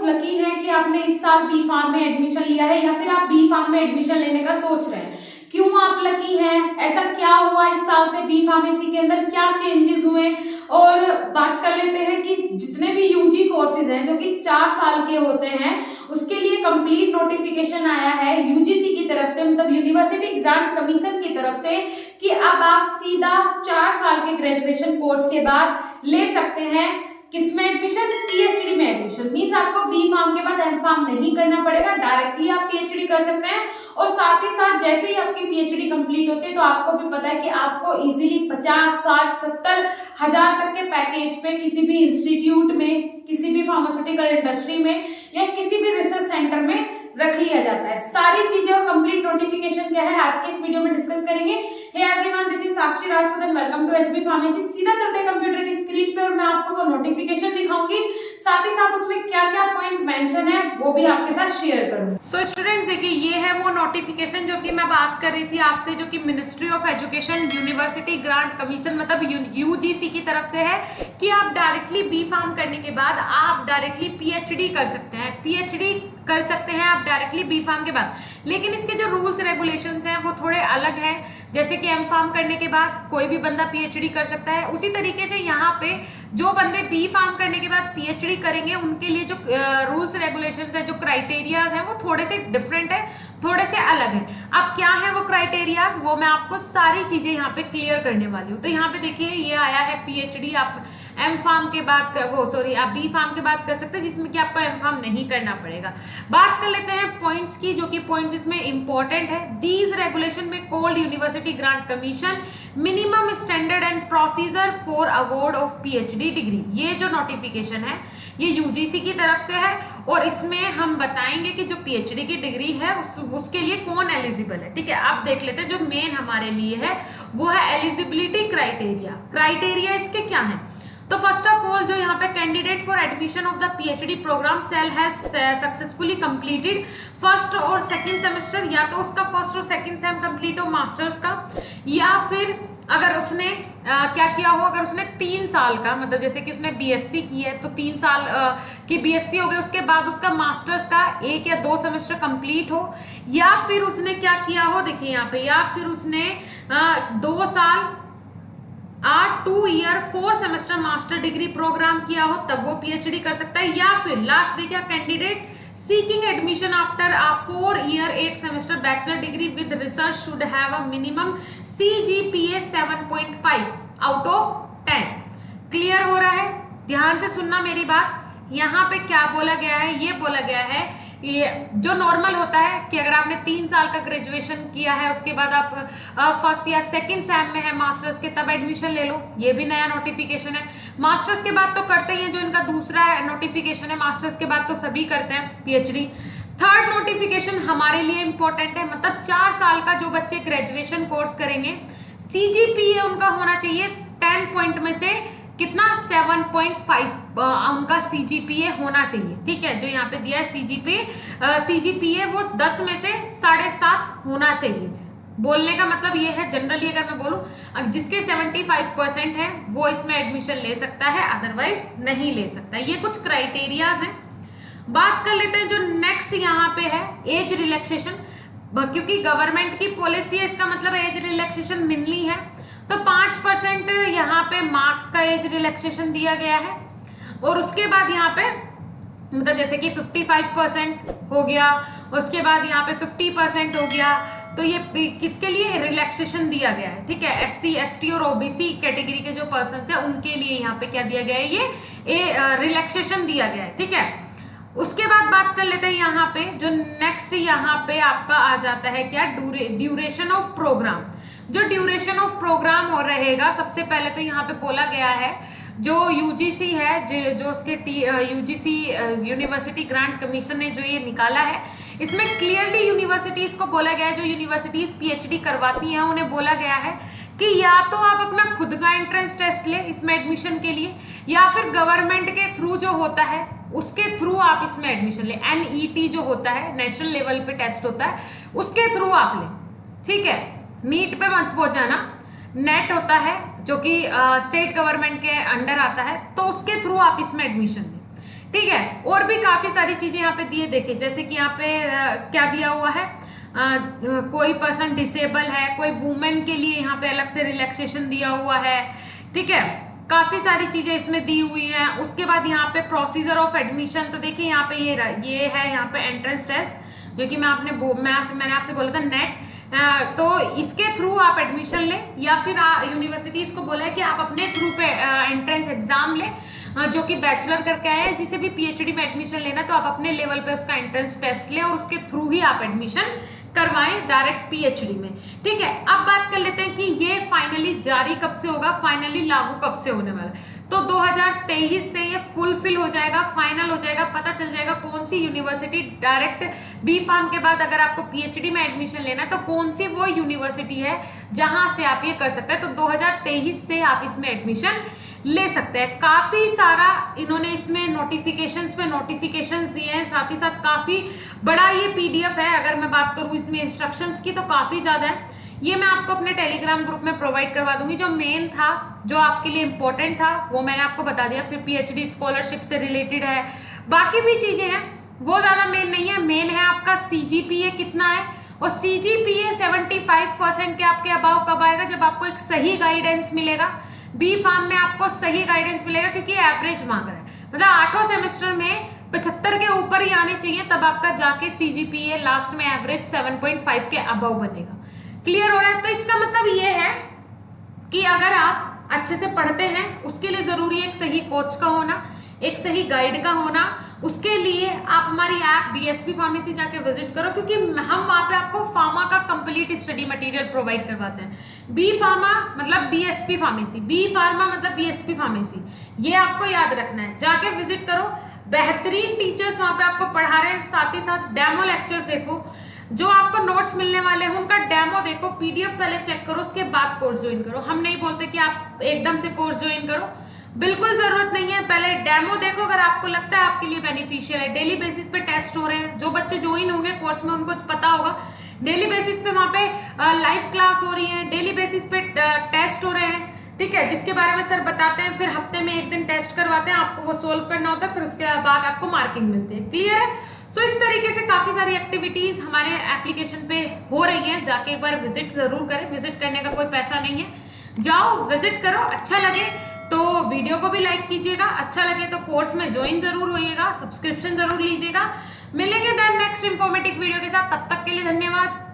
Lucky हैं कि आपने इस साल बी फार्म में एडमिशन लिया है या फिर आप बी फार्म में एडमिशन लेने का सोच रहे हैं। क्यों आप लकी हैं, ऐसा क्या हुआ इस साल से बी फार्मेसी के अंदर, क्या चेंजेस हुए, और बात कर लेते हैं कि जितने भी यूजी कोर्सेज हैं जो कि 4 साल के होते हैं उसके लिए कंप्लीट नोटिफिकेशन आया है यूजीसी की तरफ से, मतलब यूनिवर्सिटी ग्रांट कमीशन की तरफ से, कि अब आप सीधा 4 साल के ग्रेजुएशन कोर्स के बाद ले सकते हैं किसमें एडमिशन, पीएचडी में एडमिशन। मींस आपको बी फार्म के बाद एम फार्म नहीं करना पड़ेगा, डायरेक्टली आप पीएचडी कर सकते हैं। और साथ ही साथ जैसे ही आपकी पीएचडी कंप्लीट होती है तो आपको भी पता है कि आपको इजीली 50, 60, 70 हजार तक के पैकेज पे किसी भी इंस्टीट्यूट में, किसी भी फार्मास्यूटिकल इंडस्ट्री में या किसी भी रिसर्च सेंटर में रख लिया जाता है। सारी चीजें और कंप्लीट नोटिफिकेशन क्या है आज के इस वीडियो में डिस्कस करेंगे। Hey everyone, this is Sakshi Rajput and welcome to SB pharmacy. सीधा चलते हैं कंप्यूटर की स्क्रीन पे और मैं आपको वो नोटिफिकेशन दिखाऊंगी, साथ ही साथ उसमें क्या क्या पॉइंट मेंशन है वो भी आपके साथ शेयर करूंगी। सो स्टूडेंट्स देखिए, ये है वो नोटिफिकेशन जो कि मैं बात कर रही थी आपसे, जो कि ministry of education university grant commission मतलब यूजीसी की तरफ से है कि आप डायरेक्टली बी फार्म करने के बाद आप डायरेक्टली पीएचडी कर सकते हैं, पीएचडी कर सकते हैं आप डायरेक्टली बी फार्म के बाद। लेकिन इसके जो रूल्स रेगुलेशंस हैं वो थोड़े अलग हैं। जैसे कि एम फार्म करने के बाद कोई भी बंदा पीएचडी कर सकता है, उसी तरीके से यहाँ पे जो बंदे बी फार्म करने के बाद पीएचडी करेंगे उनके लिए जो रूल्स रेगुलेशंस है, जो क्राइटेरियाज हैं वो थोड़े से डिफरेंट है, थोड़े से अलग है। अब क्या है वो क्राइटेरियाज, वो मैं आपको सारी चीजें यहाँ पे क्लियर करने वाली हूँ। तो यहाँ पे देखिए ये आया है पीएचडी आप एम फार्म के बाद आप बी फार्म के बाद कर सकते हैं, जिसमें कि आपको एम फार्म नहीं करना पड़ेगा। बात कर लेते हैं पॉइंट्स की, जो कि पॉइंट्स इसमें इंपॉर्टेंट है। दीज रेगुलेशन में cold university grant commission minimum standard and procedure for award of PhD degree. ये जो नोटिफिकेशन है ये यूजीसी की तरफ से है और इसमें हम बताएंगे कि जो पीएचडी की डिग्री है उसके लिए कौन एलिजिबल है। ठीक है, अब देख लेते हैं जो मेन हमारे लिए है वो है एलिजिबिलिटी क्राइटेरिया। क्राइटेरिया इसके क्या है? तो फर्स्ट ऑफ ऑल जो यहाँ पे candidate for admission of the PhD program shall has successfully completed first और सेकंड सेमेस्टर, या तो उसका फर्स्ट और सेकंड सेम कंप्लीट हो मास्टर्स का, या फिर अगर उसने क्या किया हो, अगर उसने 3 साल का, मतलब जैसे कि उसने बीएससी की है तो 3 साल की बीएससी हो गई, उसके बाद उसका मास्टर्स का 1 या 2 सेमेस्टर कंप्लीट हो, या फिर उसने क्या किया हो, देखिए यहाँ पे, या फिर उसने 2 साल 2 year 4 semester master degree program किया हो, तब वो पीएचडी कर सकता है। या फिर लास्ट देखिए, candidate seeking admission after 4 year 8 semester bachelor degree with research should have a minimum CGPA 7.5 out of 10। Clear हो रहा है? ध्यान से सुनना मेरी बात। यहाँ पे क्या बोला गया है, ये बोला गया है ये जो नॉर्मल होता है कि अगर आपने 3 साल का ग्रेजुएशन किया है उसके बाद आप फर्स्ट या सेकंड सेम में है मास्टर्स के, तब एडमिशन ले लो। ये भी नया नोटिफिकेशन है। मास्टर्स के बाद तो करते ही है, जो इनका दूसरा है नोटिफिकेशन है, मास्टर्स के बाद तो सभी करते हैं पीएचडी। थर्ड नोटिफिकेशन हमारे लिए इंपॉर्टेंट है, मतलब 4 साल का जो बच्चे ग्रेजुएशन कोर्स करेंगे सीजीपीए उनका होना चाहिए 10 पॉइंट में से कितना, 7.5 उनका सीजीपीए होना चाहिए। ठीक है, जो यहाँ पे दिया है सीजीपीए वो 10 में से 7.5 होना चाहिए। बोलने का मतलब ये है, जनरली अगर मैं बोलूं जिसके 75% है वो इसमें एडमिशन ले सकता है, अदरवाइज नहीं ले सकता। ये कुछ क्राइटेरियाज हैं। बात कर लेते हैं जो नेक्स्ट यहाँ पे है एज रिलैक्सेशन, क्योंकि गवर्नमेंट की पॉलिसी है, इसका मतलब एज रिलैक्सेशन मिलनी है। तो 5% यहाँ पे मार्क्स का एज रिलैक्सेशन दिया गया है, और उसके बाद यहाँ पे मतलब जैसे कि 55% हो गया, उसके बाद यहाँ पे 50% हो गया। तो ये किसके लिए रिलैक्सेशन दिया गया है? ठीक है, एससी एसटी और ओबीसी कैटेगरी के जो पर्सन है उनके लिए यहाँ पे क्या दिया गया है, ये रिलैक्सेशन दिया गया है। ठीक है, उसके बाद बात कर लेते हैं यहाँ पे जो नेक्स्ट यहाँ पे आपका आ जाता है क्या, ड्यूरेशन ऑफ प्रोग्राम। जो ड्यूरेशन ऑफ प्रोग्राम हो रहेगा, सबसे पहले तो यहाँ पे बोला गया है जो यूजीसी है, जो उसके यूजीसी यूनिवर्सिटी ग्रांट कमीशन ने जो ये निकाला है, इसमें क्लियरली यूनिवर्सिटीज को बोला गया है, जो यूनिवर्सिटीज पीएचडी करवाती हैं उन्हें बोला गया है कि या तो आप अपना खुद का एंट्रेंस टेस्ट ले इसमें एडमिशन के लिए, या फिर गवर्नमेंट के थ्रू जो होता है उसके थ्रू आप इसमें एडमिशन ले। एनईटी जो होता है, नेशनल लेवल पे टेस्ट होता है, उसके थ्रू आप ले। ठीक है, नीट पे मत पहुंच जाना, नेट होता है जो कि स्टेट गवर्नमेंट के अंडर आता है, तो उसके थ्रू आप इसमें एडमिशन लें। ठीक है। और भी काफी सारी चीजें यहाँ पे दिए, देखिए जैसे कि यहाँ पे क्या दिया हुआ है, कोई पर्सन डिसेबल है, कोई वुमेन के लिए यहाँ पे अलग से रिलैक्सेशन दिया हुआ है, ठीक है। काफी सारी चीजें इसमें दी हुई हैं। उसके बाद यहाँ पे प्रोसीजर ऑफ एडमिशन, तो देखिए यहाँ पे ये है यहाँ पे एंट्रेंस टेस्ट, जो कि मैंने आपसे बोला था नेट, तो इसके थ्रू आप एडमिशन ले, या फिर यूनिवर्सिटी इसको बोला है कि आप अपने थ्रू पे एंट्रेंस एग्जाम ले, जो कि बैचलर करके आए हैं। जिसे भी पीएचडी में एडमिशन लेना तो आप अपने लेवल पे उसका एंट्रेंस टेस्ट लें और उसके थ्रू ही आप एडमिशन करवाएं डायरेक्ट पीएचडी में, ठीक है। अब बात कर लेते हैं कि ये फाइनली जारी कब से होगा, फाइनली लागू कब से होने वाला है। तो 2023 से ये फुलफिल हो जाएगा, फाइनल हो जाएगा, पता चल जाएगा कौन सी यूनिवर्सिटी डायरेक्ट बी फार्म के बाद अगर आपको पीएचडी में एडमिशन लेना है तो कौन सी वो यूनिवर्सिटी है जहां से आप ये कर सकते हैं। तो 2023 से आप इसमें एडमिशन ले सकते हैं। काफी सारा इन्होंने इसमें नोटिफिकेशंस पे नोटिफिकेशंस दिए हैं, साथ ही साथ काफी बड़ा ये पीडीएफ है। अगर मैं बात करूं इसमें इंस्ट्रक्शंस की तो काफी ज्यादा है। ये मैं आपको अपने टेलीग्राम ग्रुप में प्रोवाइड करवा दूंगी। जो मेन था, जो आपके लिए इंपॉर्टेंट था, वो मैंने आपको बता दिया। फिर पीएचडी स्कॉलरशिप से रिलेटेड है, बाकी भी चीजें हैं, वो ज्यादा मेन नहीं है। मेन है आपका सीजीपीए कितना है, और सीजीपीए 75% के आपके अबाव कब आएगा, जब आपको एक सही गाइडेंस मिलेगा। बी फार्म में आपको सही गाइडेंस मिलेगा, क्योंकि एवरेज मांग रहा है, मतलब 8 सेमेस्टर में 75 के ऊपर ही आने चाहिए, तब आपका जाके सीजीपीए लास्ट में एवरेज 7.5 के अबव बनेगा। क्लियर हो रहा है। तो इसका मतलब ये है कि अगर आप अच्छे से पढ़ते हैं, उसके लिए जरूरी है एक सही कोच का होना, एक सही गाइड का होना। उसके लिए आप हमारी ऐप बीएसपी फार्मेसी जाके विजिट करो, क्योंकि हम वहां पे आपको फार्मा का कंप्लीट स्टडी मटेरियल प्रोवाइड करवाते हैं। बी फार्मा मतलब बीएसपी फार्मेसी, बी फार्मा मतलब बीएसपी फार्मेसी, ये आपको याद रखना है। जाके विजिट करो, बेहतरीन टीचर्स वहां पे आपको पढ़ा रहे हैं। साथ ही साथ डेमो लेक्चर्स देखो, जो आपको नोट्स मिलने वाले हैं उनका डेमो देखो, पीडीएफ पहले चेक करो, उसके बाद कोर्स ज्वाइन करो। हम नहीं बोलते कि आप एकदम से कोर्स ज्वाइन करो, बिल्कुल जरूरत नहीं है। पहले डेमो देखो, अगर आपको लगता है आपके लिए बेनिफिशियल है। डेली बेसिस पे टेस्ट हो रहे हैं, जो बच्चे ज्वाइन होंगे कोर्स में उनको पता होगा, डेली बेसिस पे वहां पे लाइव क्लास हो रही है, डेली बेसिस पे टेस्ट हो रहे हैं, ठीक है, जिसके बारे में सर बताते हैं। फिर हफ्ते में एक दिन टेस्ट करवाते हैं, आपको वो सोल्व करना होता है, फिर उसके बाद आपको मार्किंग मिलती है। क्लियर है। सो इस तरीके से काफी सारी एक्टिविटीज हमारे एप्लीकेशन पे हो रही है। जाके एक बार विजिट जरूर करें, विजिट करने का कोई पैसा नहीं है, जाओ विजिट करो। अच्छा लगे तो वीडियो को भी लाइक कीजिएगा, अच्छा लगे तो कोर्स में ज्वाइन जरूर होइएगा, सब्सक्रिप्शन जरूर लीजिएगा। मिलेंगे देन नेक्स्ट इंफॉर्मेटिव वीडियो के साथ, तब तक के लिए धन्यवाद।